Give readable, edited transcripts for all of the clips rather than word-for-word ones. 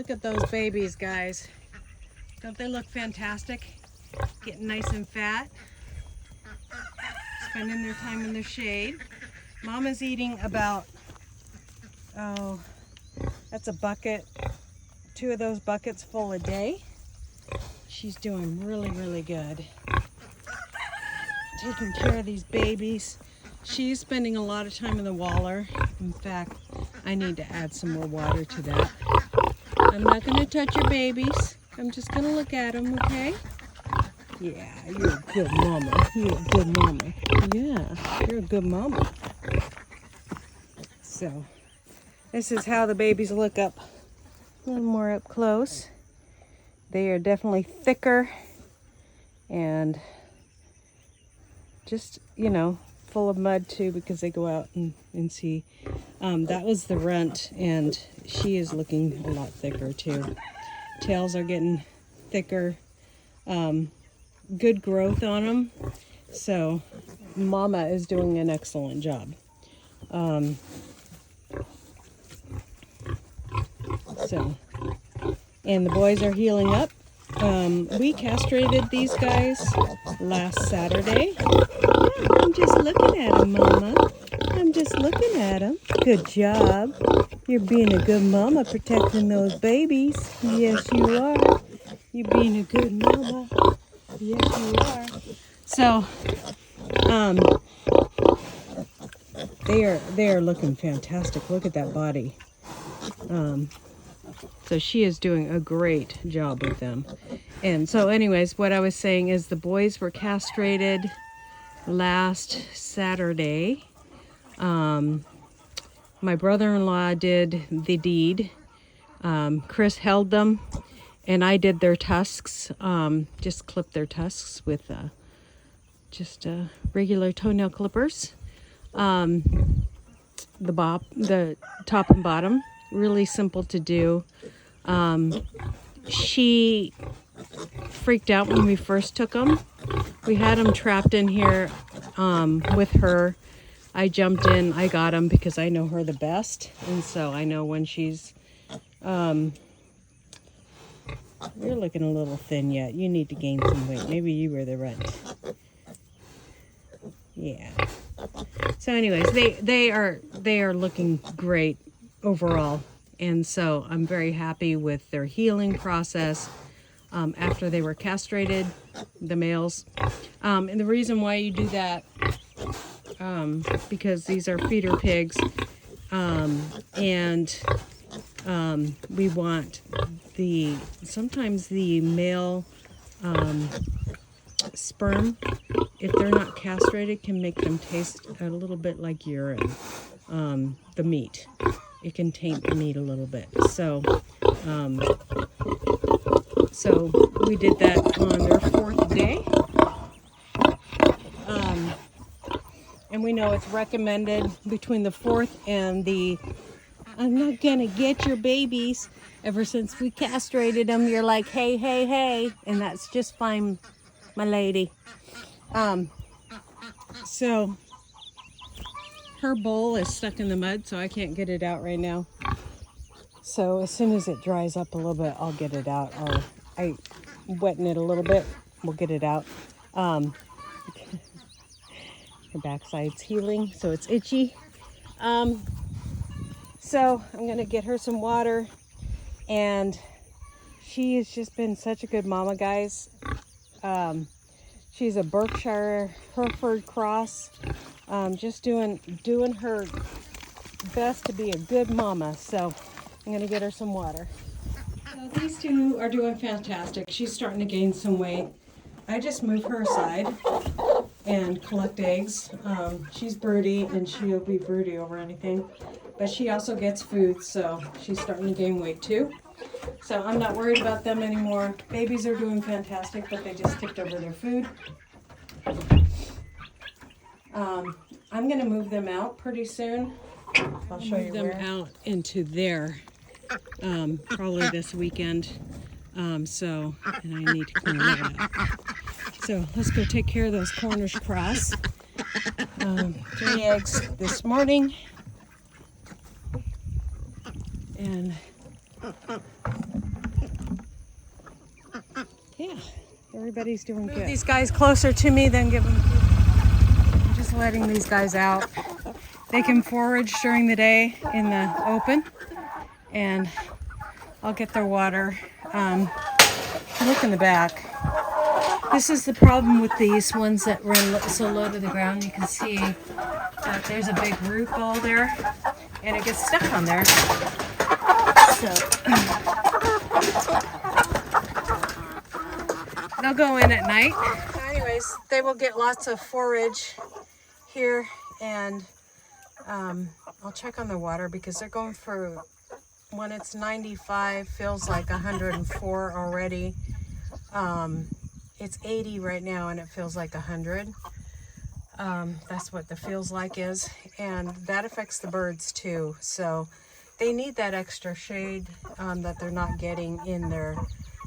Look at those babies, guys. Don't they look fantastic? Getting nice and fat. Spending their time in the shade. Mama's eating about, oh, that's a bucket, 2 of those buckets full a day. She's doing really, really good. Taking care of these babies. She's spending a lot of time in the waller. In fact, I need to add some more water to that. I'm not going to touch your babies. I'm just going to look at them, okay? Yeah, you're a good mama. You're a good mama. Yeah, you're a good mama. So, this is how the babies look up a little more up close. They are definitely thicker and just, you know, full of mud too because they go out and see. That was the runt, and she is looking a lot thicker too. Tails are getting thicker. Good growth on them. So Mama is doing an excellent job. And the boys are healing up. We castrated these guys last Saturday. I'm just looking at them, Mama. I'm just looking at them. Good job. You're being a good mama protecting those babies. Yes, you are. You're being a good mama. Yes, you are. So, they are looking fantastic. Look at that body. So she is doing a great job with them. And so anyways, what I was saying is the boys were castrated last Saturday. My brother-in-law did the deed. Chris held them, and I did their tusks. Just clipped their tusks with just regular toenail clippers. The top and bottom, really simple to do. She freaked out when we first took them. We had them trapped in here with her. I jumped in, I got them because I know her the best, and so I know when she's you're looking a little thin yet. You need to gain some weight. Maybe you were the runt. Yeah. So anyways, they are looking great overall. And so I'm very happy with their healing process after they were castrated, the males. And the reason why you do that, because these are feeder pigs, and we want sometimes the male sperm, if they're not castrated, can make them taste a little bit like urine, the meat. It can taint the meat a little bit. So we did that on their 4th day. And we know it's recommended between the 4th and the, I'm not gonna get your babies. Ever since we castrated them, you're like, hey, hey, hey. And that's just fine, my lady. So her bowl is stuck in the mud, so I can't get it out right now. So as soon as it dries up a little bit, I'll get it out. I wetten it a little bit. We'll get it out. Her backside's healing, so it's itchy. So I'm gonna get her some water, and she has just been such a good mama, guys. She's a Berkshire Hereford cross. Just doing her best to be a good mama. So I'm gonna get her some water. So these two are doing fantastic. She's starting to gain some weight. I just move her aside and collect eggs. She's broody, and she'll be broody over anything. But she also gets food, so she's starting to gain weight too. So I'm not worried about them anymore. Babies are doing fantastic, but they just tipped over their food. I'm going to move them out pretty soon. I'll show you them out into there probably this weekend. And I need to clean that up. So let's go take care of those corners cross. 3 eggs this morning. And Yeah, everybody's doing good. Move these guys closer to me, then give them. I'm just letting these guys out. They can forage during the day in the open, and I'll get their water. Look in the back. This is the problem with these ones that run so low to the ground. You can see that there's a big root ball there, and it gets stuck on there. So they'll go in at night. Anyways, they will get lots of forage here, and I'll check on the water because they're going for, when it's 95, feels like 104 already. It's 80 right now and it feels like 100. That's what the feels like is, and that affects the birds too. So they need that extra shade that they're not getting in their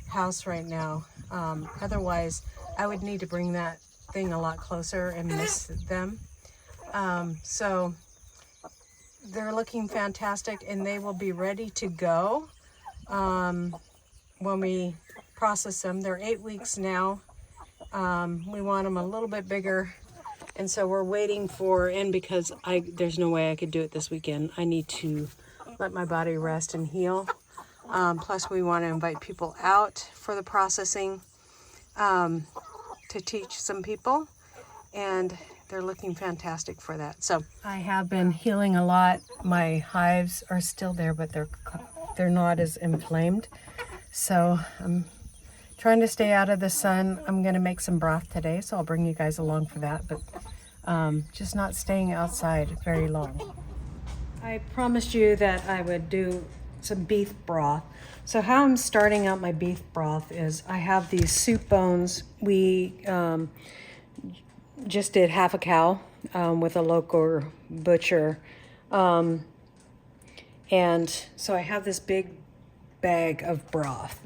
house right now. Otherwise, I would need to bring that thing a lot closer and miss them. So they're looking fantastic, and they will be ready to go when we process them. They're 8 weeks now. We want them a little bit bigger, and so we're waiting for, and because there's no way I could do it this weekend, I need to let my body rest and heal. Plus we want to invite people out for the processing to teach some people, and they're looking fantastic for that. So I have been healing a lot. My hives are still there, but they're not as inflamed. So I'm trying to stay out of the sun. I'm going to make some broth today, so I'll bring you guys along for that, but just not staying outside very long. I promised you that I would do some beef broth. So how I'm starting out my beef broth is I have these soup bones. We just did half a cow with a local butcher. And so I have this big bag of broth,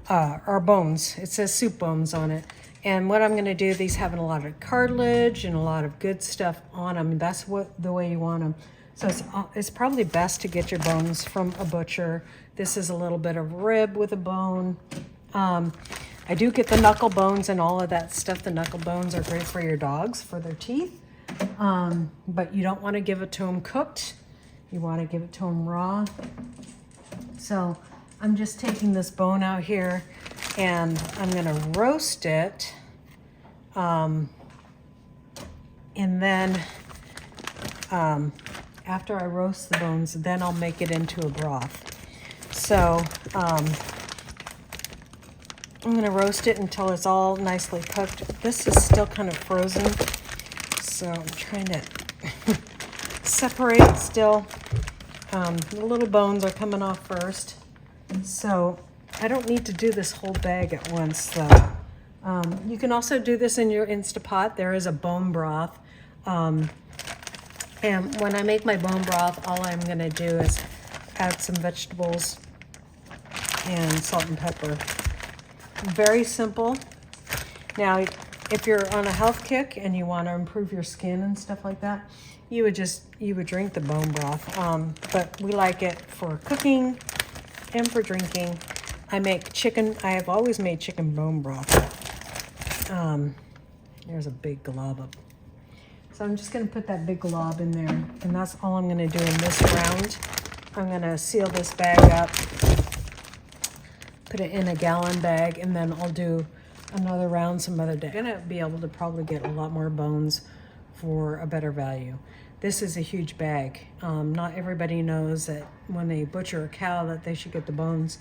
or bones. It says soup bones on it. And what I'm going to do, these have a lot of cartilage and a lot of good stuff on them. That's the way you want them. So it's probably best to get your bones from a butcher. This is a little bit of rib with a bone. I do get the knuckle bones and all of that stuff. The knuckle bones are great for your dogs, for their teeth. But you don't want to give it to them cooked. You want to give it to them raw. So I'm just taking this bone out here, and I'm going to roast it. And then after I roast the bones, then I'll make it into a broth. So I'm going to roast it until it's all nicely cooked. This is still kind of frozen, so I'm trying to separate still. The little bones are coming off first. So I don't need to do this whole bag at once, though. You can also do this in your Instapot. There is a bone broth. And when I make my bone broth, all I'm going to do is add some vegetables and salt and pepper. Very simple. Now, if you're on a health kick and you want to improve your skin and stuff like that, you would drink the bone broth. But we like it for cooking and for drinking. I have always made chicken bone broth. There's a big glob up. So I'm just going to put that big glob in there, and that's all I'm going to do in this round. I'm going to seal this bag up, put it in a gallon bag, and then I'll do another round some other day. I'm going to be able to probably get a lot more bones for a better value. This is a huge bag. Not everybody knows that when they butcher a cow that they should get the bones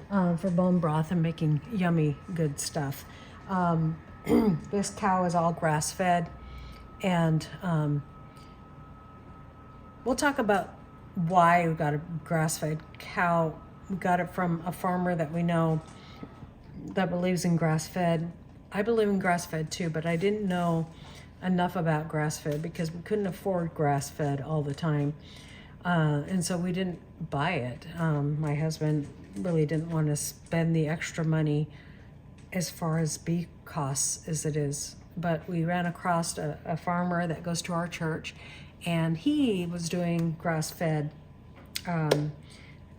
for bone broth and making yummy, good stuff. This cow is all grass-fed, and we'll talk about why we got a grass-fed cow. We got it from a farmer that we know that believes in grass-fed. I believe in grass-fed too, but I didn't know enough about grass-fed because we couldn't afford grass-fed all the time. And so we didn't buy it. My husband really didn't want to spend the extra money as far as beef costs as it is. But we ran across a farmer that goes to our church, and he was doing grass-fed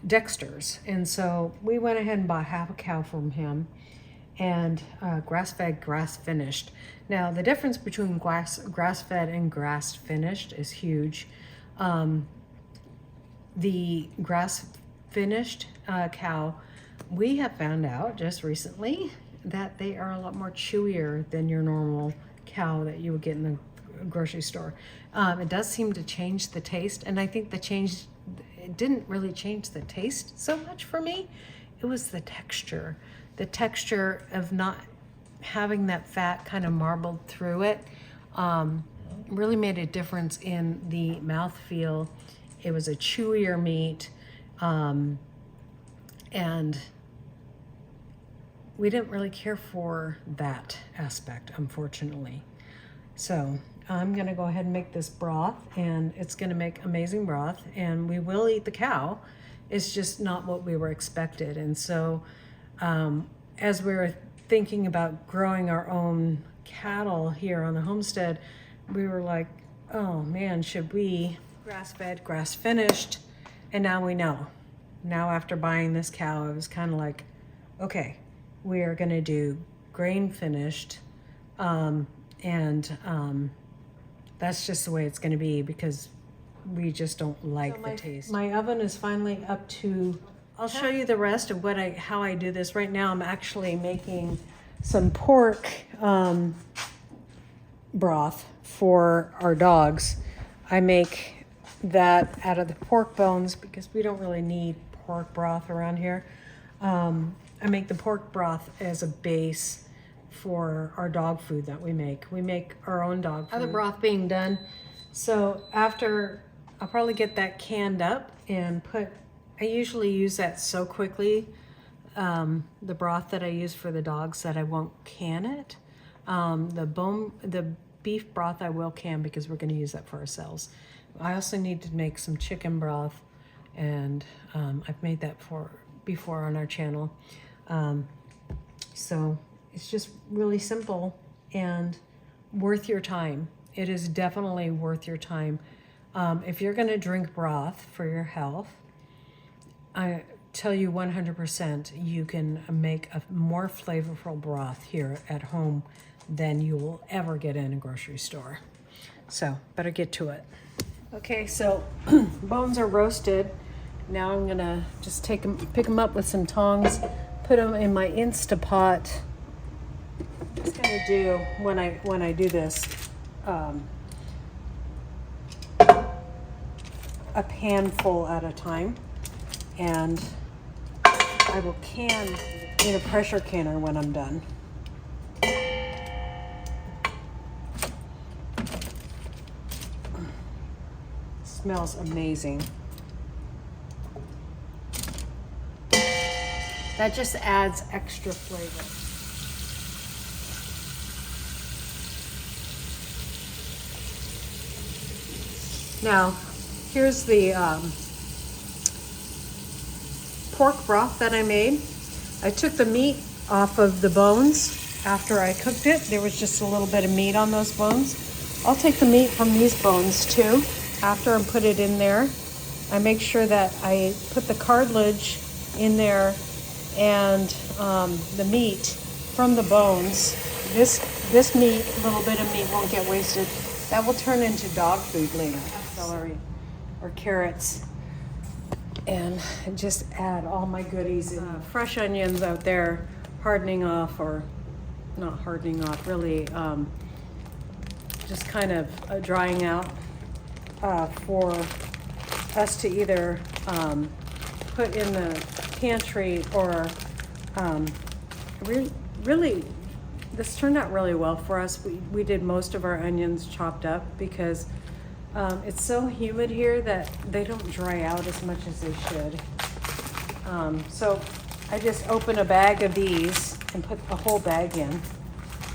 Dexters. And so we went ahead and bought half a cow from him. and grass-fed, grass-finished. Now, the difference between grass-fed and grass-finished is huge. The grass-finished cow, we have found out just recently that they are a lot more chewier than your normal cow that you would get in the grocery store. It does seem to change the taste, and I think it didn't really change the taste so much for me. It was the texture of not having that fat kind of marbled through it. Really made a difference in the mouthfeel. It was a chewier meat, and we didn't really care for that aspect, unfortunately. So I'm gonna go ahead and make this broth, and it's gonna make amazing broth, and we will eat the cow. It's just not what we were expected. And so as we were thinking about growing our own cattle here on the homestead, we were like, oh man, should we grass-fed, grass-finished? And now we know. Now after buying this cow, it was kind of like, okay, we are gonna do grain-finished, that's just the way it's gonna be, because we just don't like the taste. My oven is finally up to, I'll show you the rest of how I do this. Right now I'm actually making some pork broth for our dogs. I make that out of the pork bones because we don't really need pork broth around here. I make the pork broth as a base for our dog food that we make. We make our own dog food. Other broth being done. So after, I'll probably get that canned up and I usually use that so quickly, the broth that I use for the dogs, that I won't can it. The beef broth I will can because we're gonna use that for ourselves. I also need to make some chicken broth, and I've made that before on our channel. So it's just really simple and worth your time. It is definitely worth your time. If you're gonna drink broth for your health, I tell you 100% you can make a more flavorful broth here at home than you will ever get in a grocery store. So better get to it. Okay, so bones are roasted. Now I'm gonna just pick them up with some tongs, put them in my Instapot. Just gonna do, when I do this, a pan full at a time, and I will can in a pressure canner when I'm done. Smells amazing. That just adds extra flavor. Now, here's the pork broth that I made. I took the meat off of the bones after I cooked it. There was just a little bit of meat on those bones. I'll take the meat from these bones too after and put it in there. I make sure that I put the cartilage in there and the meat from the bones. This meat, a little bit of meat, won't get wasted. That will turn into dog food later. Celery or carrots, and just add all my goodies in. Fresh onions out there hardening off, or not hardening off, really just kind of drying out for us to either put in the pantry or really this turned out really well for us. We did most of our onions chopped up because it's so humid here that they don't dry out as much as they should. So I just open a bag of these and put a whole bag in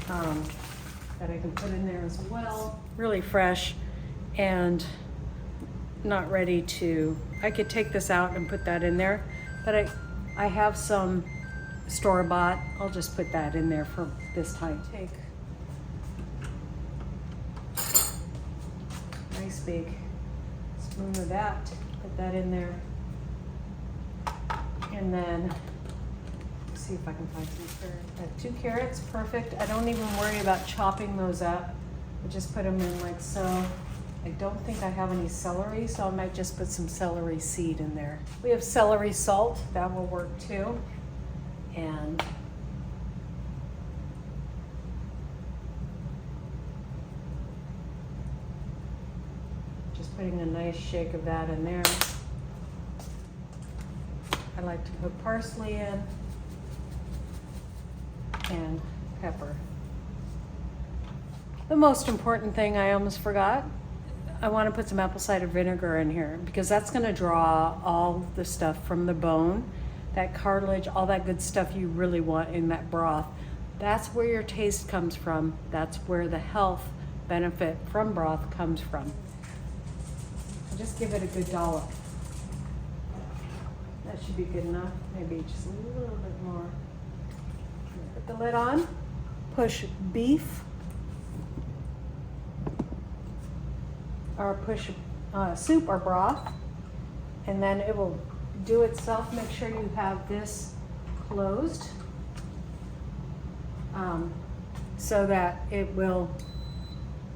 that I can put in there as well. Really fresh and not ready to, I could take this out and put that in there, but I have some store-bought. I'll just put that in there for this time. Take nice big spoon of that, put that in there, and then see if I can find some carrots. 2 carrots, perfect. I don't even worry about chopping those up. I just put them in like so. I don't think I have any celery, so I might just put some celery seed in there. We have celery salt, that will work too. And just putting a nice shake of that in there. I like to put parsley in and pepper. The most important thing I almost forgot, I want to put some apple cider vinegar in here because that's going to draw all the stuff from the bone, that cartilage, all that good stuff you really want in that broth. That's where your taste comes from. That's where the health benefit from broth comes from. So just give it a good dollop. That should be good enough. Maybe just a little bit more. Put the lid on. Push beef. Or push soup or broth, and then it will do itself. Make sure you have this closed so that it will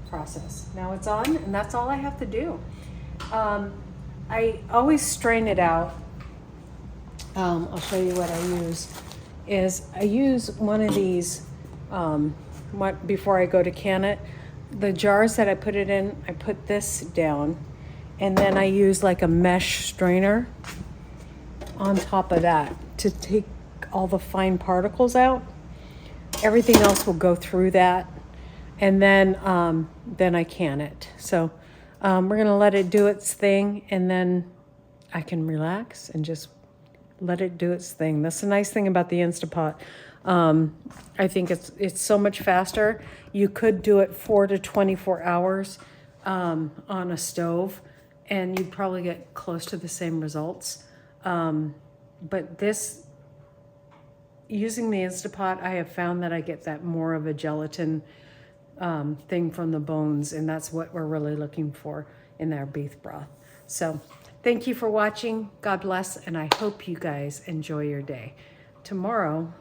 process. Now it's on, and that's all I have to do. I always strain it out. I'll show you what I use. I use one of these before I go to can it. The jars that I put it in, I put this down, and then I use like a mesh strainer on top of that to take all the fine particles out. Everything else will go through that, and then I can it. So we're gonna let it do its thing, and then I can relax and just let it do its thing. That's the nice thing about the Instapot. I think it's so much faster. You could do it 4 to 24 hours on a stove, and you'd probably get close to the same results. But this, using the Instapot, I have found that I get that more of a gelatin thing from the bones, and that's what we're really looking for in our beef broth. So thank you for watching. God bless, and I hope you guys enjoy your day. Tomorrow,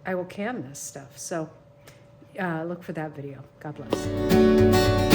I will can this stuff. So look for that video. God bless.